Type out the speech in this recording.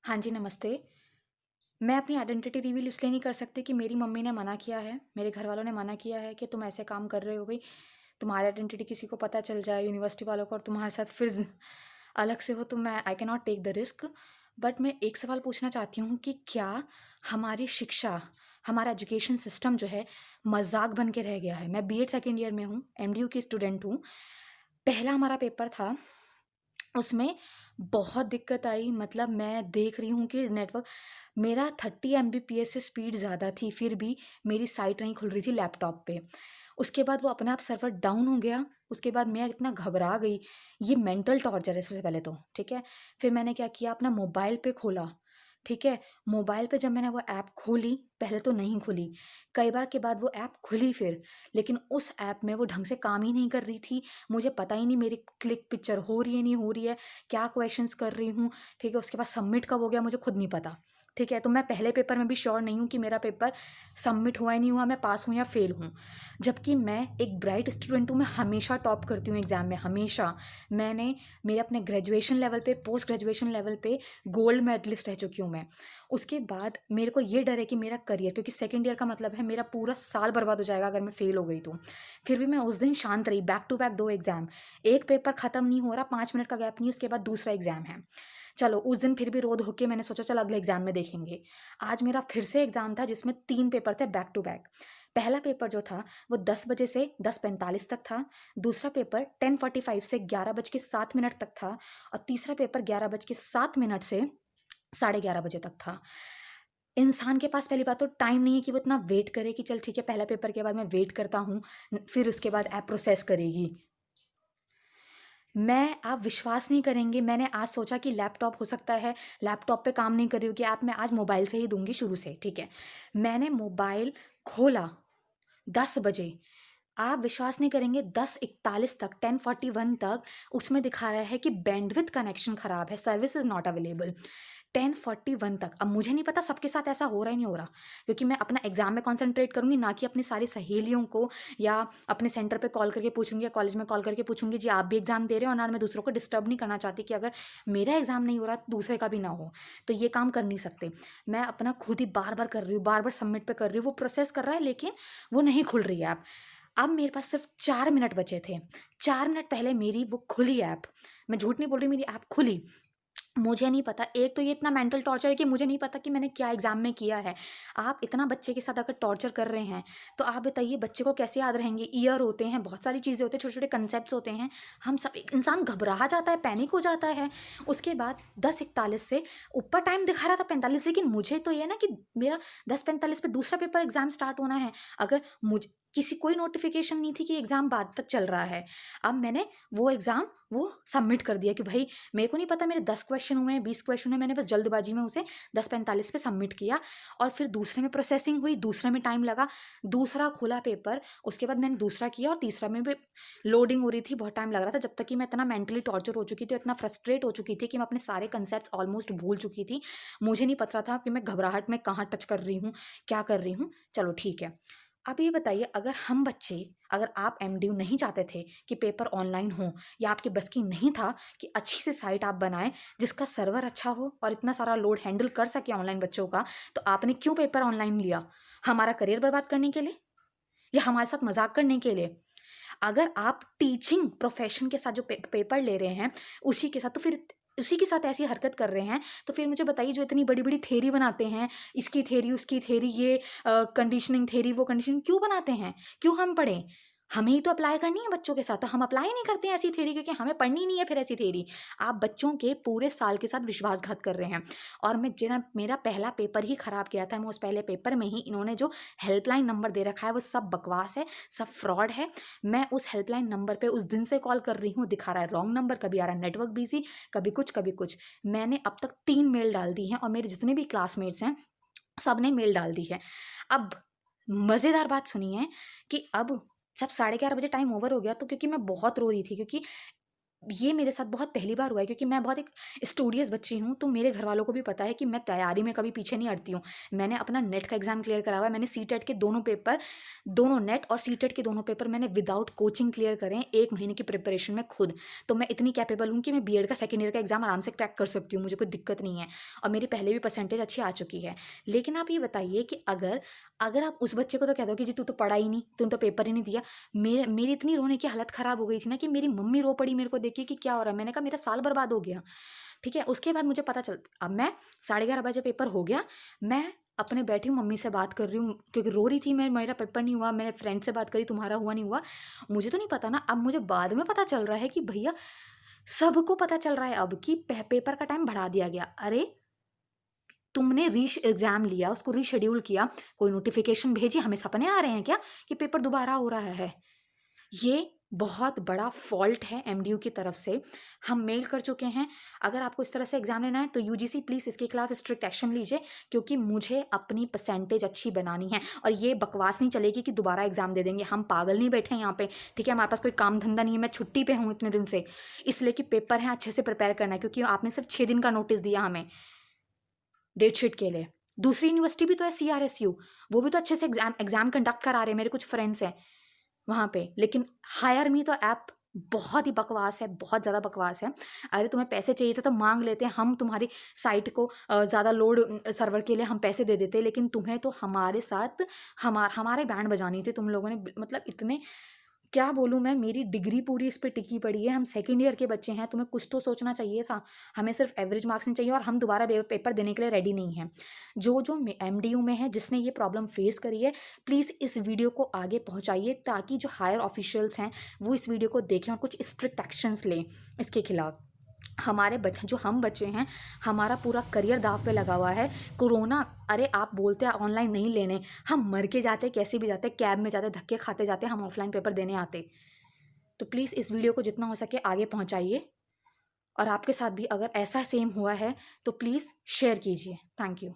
हाँ जी, नमस्ते। मैं अपनी आइडेंटिटी रिवील इसलिए नहीं कर सकती कि मेरी मम्मी ने मना किया है, मेरे घरवालों ने मना किया है कि तुम ऐसे काम कर रहे हो भई, तुम्हारी आइडेंटिटी किसी को पता चल जाए यूनिवर्सिटी वालों को और तुम्हारे साथ फिर अलग से हो तो मैं I can not take the risk. But मैं एक सवाल पूछना चाहती हूँ कि क्या हमारी शिक्षा, हमारा एजुकेशन सिस्टम जो है मज़ाक बन के रह गया है? मैं बीएड सेकंड ईयर में हूँ, एमडीयू की स्टूडेंट हूँ। पहला हमारा पेपर था, उसमें बहुत दिक्कत आई, मतलब मैं देख रही हूँ कि नेटवर्क मेरा 30 एमबीपीएस से स्पीड ज़्यादा थी, फिर भी मेरी साइट नहीं खुल रही थी लैपटॉप पे। उसके बाद वो अपने आप सर्वर डाउन हो गया, उसके बाद मैं इतना घबरा गई, ये मेंटल टॉर्चर है सबसे पहले तो, ठीक है? फिर मैंने क्या किया, अपना मोबाइल पे खोला, ठीक है? मोबाइल पे जब मैंने वो ऐप खोली, पहले तो नहीं खुली, कई बार के बाद वो ऐप खुली फिर, लेकिन उस ऐप में वो ढंग से काम ही नहीं कर रही थी। मुझे पता ही नहीं मेरी क्लिक पिक्चर हो रही है, नहीं हो रही है, क्या क्वेश्चंस कर रही हूँ, ठीक है? उसके बाद सबमिट कब हो गया मुझे खुद नहीं पता, ठीक है? तो मैं पहले पेपर में भी श्योर नहीं हूँ कि मेरा पेपर सबमिट हुआ है, नहीं हुआ, मैं पास हूँ या फेल हूँ। जबकि मैं एक ब्राइट स्टूडेंट हूँ, मैं हमेशा टॉप करती हूँ एग्ज़ाम में, हमेशा। मैंने मेरे अपने ग्रेजुएशन लेवल पे, पोस्ट ग्रेजुएशन लेवल पे गोल्ड मेडलिस्ट रह चुकी हूँ मैं। उसके बाद मेरे को ये डर है कि मेरा करियर, क्योंकि सेकंड ईयर का मतलब है मेरा पूरा साल बर्बाद हो जाएगा अगर मैं फेल हो गई तो। फिर भी मैं उस दिन शांत रही, बैक टू बैक 2 एग्ज़ाम। एक पेपर खत्म नहीं हो रहा, 5 मिनट का गैप नहीं, उसके बाद दूसरा एग्ज़ाम है। चलो उस दिन फिर भी रो धो के मैंने सोचा चल अगले एग्ज़ाम में देखेंगे। आज मेरा फिर से एग्ज़ाम था जिसमें 3 पेपर थे बैक टू बैक। पहला पेपर जो था वो 10 बजे से 10:45 तक था, दूसरा पेपर 10:45 से 11:07 तक था और तीसरा पेपर 11:07 से 11:30 बजे तक था। इंसान के पास पहली बात तो टाइम नहीं है कि वो इतना वेट करे कि चल ठीक है पहला पेपर के बाद मैं वेट करता हूँ, फिर उसके बाद ऐप प्रोसेस करेगी। आप विश्वास नहीं करेंगे, मैंने आज सोचा कि लैपटॉप हो सकता है, लैपटॉप पे काम नहीं कर रही होगी ऐप, मैं आज मोबाइल से ही दूँगी शुरू से, ठीक है। मैंने मोबाइल खोला 10 बजे, आप विश्वास नहीं करेंगे 10:41 तक, 10:41 तक उसमें दिखा रहा है कि बैंडविड्थ कनेक्शन खराब है, सर्विस इज़ नॉट अवेलेबल। 10:41 तक, अब मुझे नहीं पता सबके साथ ऐसा हो रहा है नहीं हो रहा, क्योंकि मैं अपना एग्ज़ाम में कॉन्संट्रेट करूँगी, ना कि अपनी सारी सहेलियों को या अपने सेंटर पे कॉल करके पूछूँगी या कॉलेज में कॉल करके पूछूँगी जी आप भी एग्ज़ाम दे रहे हो, और ना मैं दूसरों को डिस्टर्ब नहीं करना चाहती कि अगर मेरा एग्ज़ाम नहीं हो रहा तो दूसरे का भी ना हो। तो ये काम कर नहीं सकते। मैं अपना खुद ही बार-बार कर रही हूँ, बार-बार सबमिट पे कर रही हूँ, वो प्रोसेस कर रहा है लेकिन वो नहीं खुल रही है ऐप। अब मेरे पास सिर्फ़ 4 मिनट बचे थे। 4 मिनट पहले मेरी वो खुली ऐप। मैं झूठ नहीं बोल रही, मेरी ऐप खुली। मुझे नहीं पता, एक तो ये इतना मेंटल टॉर्चर है कि मुझे नहीं पता कि मैंने क्या एग्ज़ाम में किया है। आप इतना बच्चे के साथ अगर टॉर्चर कर रहे हैं, तो आप बताइए बच्चे को कैसे याद रहेंगे? ईयर होते हैं, बहुत सारी चीज़ें होती हैं, छोटे-छोटे कंसेप्ट्स होते हैं। हम सब एक इंसान घबरा जाता है, पैनिक हो जाता है। उसके बाद 10:41 से ऊपर टाइम दिखा रहा था 45, लेकिन मुझे तो ये है ना कि मेरा 10:45 पे दूसरा पेपर एग्ज़ाम स्टार्ट होना है। अगर मुझ किसी कोई नोटिफ़िकेशन नहीं थी कि एग्ज़ाम बाद तक चल रहा है। अब मैंने वो एग्ज़ाम वो सबमिट कर दिया कि भई मेरे को नहीं पता मेरे 10 क्वेश्चन हुए हैं, 20 क्वेश्चन हुए, मैंने बस जल्दबाजी में उसे 10:45 पे सबमिट किया और फिर दूसरे में प्रोसेसिंग हुई, दूसरे में टाइम लगा, दूसरा खुला पेपर, उसके बाद मैंने दूसरा किया और तीसरा में भी लोडिंग हो रही थी, बहुत टाइम लग रहा था, जब तक कि मैं इतना मेंटली टॉर्चर हो चुकी थी, इतना फ्रस्ट्रेट हो चुकी थी कि मैं अपने सारे कॉन्सेप्ट्स ऑलमोस्ट भूल चुकी थी। मुझे नहीं पता था कि मैं घबराहट में कहाँ टच कर रही हूँ, क्या कर रही हूँ। चलो ठीक है। अब ये बताइए, अगर हम बच्चे, अगर आप एमडीयू नहीं चाहते थे कि पेपर ऑनलाइन हो, या आपके बस की नहीं था कि अच्छी सी साइट आप बनाएँ जिसका सर्वर अच्छा हो और इतना सारा लोड हैंडल कर सके ऑनलाइन बच्चों का, तो आपने क्यों पेपर ऑनलाइन लिया? हमारा करियर बर्बाद करने के लिए या हमारे साथ मज़ाक करने के लिए? अगर आप टीचिंग प्रोफ़ेशन के साथ जो पेपर ले रहे हैं, उसी के साथ, तो फिर उसी के साथ ऐसी हरकत कर रहे हैं, तो फिर मुझे बताइए जो इतनी बड़ी-बड़ी थ्योरी बनाते हैं, इसकी थ्योरी, उसकी थ्योरी, ये कंडीशनिंग थ्योरी, वो कंडीशनिंग क्यों बनाते हैं? क्यों हम पढ़ें? हमें ही तो अप्लाई करनी है बच्चों के साथ, तो हम अप्लाई नहीं करते हैं ऐसी थ्योरी, क्योंकि हमें पढ़नी नहीं है फिर ऐसी थ्योरी। आप बच्चों के पूरे साल के साथ विश्वासघात कर रहे हैं। और मैं जेरा मेरा पहला पेपर ही खराब गया था, मैं उस पहले पेपर में ही इन्होंने जो हेल्पलाइन नंबर दे रखा है, वो सब बकवास है, सब फ्रॉड है। मैं उस हेल्पलाइन नंबर पे उस दिन से कॉल कर रही हूँ, दिखा रहा है रॉन्ग नंबर, कभी आ रहा है नेटवर्क बिज़ी, कभी कुछ, कभी कुछ। मैंने अब तक 3 मेल डाल दी हैं और मेरे जितने भी क्लासमेट्स हैं, सबने मेल डाल दी है। अब मज़ेदार बात सुनिए कि अब जब 11:30 बजे टाइम ओवर हो गया, तो क्योंकि मैं बहुत रो रही थी, क्योंकि ये मेरे साथ बहुत पहली बार हुआ है, क्योंकि मैं बहुत एक स्टूडियस बच्ची हूँ, तो मेरे घर वालों को भी पता है कि मैं तैयारी में कभी पीछे नहीं हटती हूँ। मैंने अपना नेट का एग्ज़ाम क्लियर करा हुआ है, मैंने सीटेट के दोनों पेपर, दोनों नेट और सीटेट के दोनों पेपर मैंने विदाउट कोचिंग क्लियर करे हैं, 1 महीने की प्रिपरेशन में खुद। तो मैं इतनी कैपेबल हूँ कि मैं बीएड का सेकंड ईयर का एग्ज़ाम आराम से क्रैक कर सकती हूँ, मुझे कोई दिक्कत नहीं है, और मेरी पहले भी परसेंटेज अच्छी आ चुकी है। लेकिन आप ये बताइए कि अगर अगर आप उस बच्चे को तो कह दो कि जी तू तो पढ़ा ही नहीं, तूने तो पेपर ही नहीं दिया। मेरी इतनी रोने की हालत ख़राब हो गई थी ना कि मेरी मम्मी रो पड़ी मेरे को देख के कि क्या हो रहा है? मैंने कहा मेरा साल बर्बाद हो गया, ठीक है? उसके बाद मुझे पता चल, अब मैं 11:30 बजे पेपर हो गया, मैं अपने बैठी हूँ, मम्मी से बात कर रही हूँ क्योंकि रो रही थी मैं, मेरा पेपर नहीं हुआ, मैंने फ्रेंड से बात करी तुम्हारा हुआ नहीं हुआ। मुझे तो नहीं पता ना, अब मुझे बाद में पता चल रहा है कि भैया सबको पता चल रहा है अब कि पेपर का टाइम बढ़ा दिया गया। अरे! तुमने एग्ज़ाम लिया, उसको रीशेड्यूल किया, कोई नोटिफ़िकेशन भेजी, हमें सपने आ रहे हैं क्या कि पेपर दोबारा हो रहा है? ये बहुत बड़ा फ़ॉल्ट है एमडीयू की तरफ से। हम मेल कर चुके हैं, अगर आपको इस तरह से एग्ज़ाम लेना है तो यूजीसी प्लीज़ इसके खिलाफ स्ट्रिक्ट एक्शन लीजिए, क्योंकि मुझे अपनी परसेंटेज अच्छी बनानी है, और ये बकवास नहीं चलेगी कि दोबारा एग्ज़ाम दे देंगे। हम पागल नहीं बैठे हैं यहाँ पे, ठीक है? हमारे पास कोई काम धंधा नहीं है, मैं छुट्टी पे हूँ इतने दिन से, इसलिए कि पेपर है, अच्छे से प्रिपेयर करना है, क्योंकि आपने सिर्फ़ 6 दिन का नोटिस दिया हमें डेटशीट के लिए। दूसरी यूनिवर्सिटी भी तो है सीआरएसयू, वो भी तो अच्छे से एग्ज़ाम कंडक्ट करा रहे हैं, मेरे कुछ फ्रेंड्स हैं वहाँ पे। लेकिन हायर मी तो ऐप बहुत ही बकवास है, बहुत ज़्यादा बकवास है। अरे तुम्हें पैसे चाहिए थे तो माँग लेते, हम तुम्हारी साइट को ज़्यादा लोड सर्वर के लिए हम पैसे दे देते, लेकिन तुम्हें तो हमारे साथ हमारे बैंड बजानी थी। तुम लोगों ने मतलब इतने, क्या बोलूँ मैं, मेरी डिग्री पूरी इस पे टिकी पड़ी है, हम सेकंड ईयर के बच्चे हैं, तुम्हें कुछ तो सोचना चाहिए था। हमें सिर्फ एवरेज मार्क्स नहीं चाहिए, और हम दोबारा पेपर देने के लिए रेडी नहीं हैं। जो एमडीयू में है, जिसने ये प्रॉब्लम फेस करी है, प्लीज़ इस वीडियो को आगे पहुँचाइए, ताकि जो हायर ऑफिशियल्स हैं वो इस वीडियो को देखें और कुछ स्ट्रिक्ट एक्शंस लें इसके खिलाफ। हमारे बच्चे, जो हम बच्चे हैं, हमारा पूरा करियर दाव पे लगा हुआ है। कोरोना, अरे आप बोलते हैं ऑनलाइन नहीं लेने, हम मर के जाते, कैसे भी जाते, कैब में जाते, धक्के खाते जाते, हम ऑफलाइन पेपर देने आते। तो प्लीज़ इस वीडियो को जितना हो सके आगे पहुँचाइए, और आपके साथ भी अगर ऐसा सेम हुआ है तो प्लीज़ शेयर कीजिए। Thank you.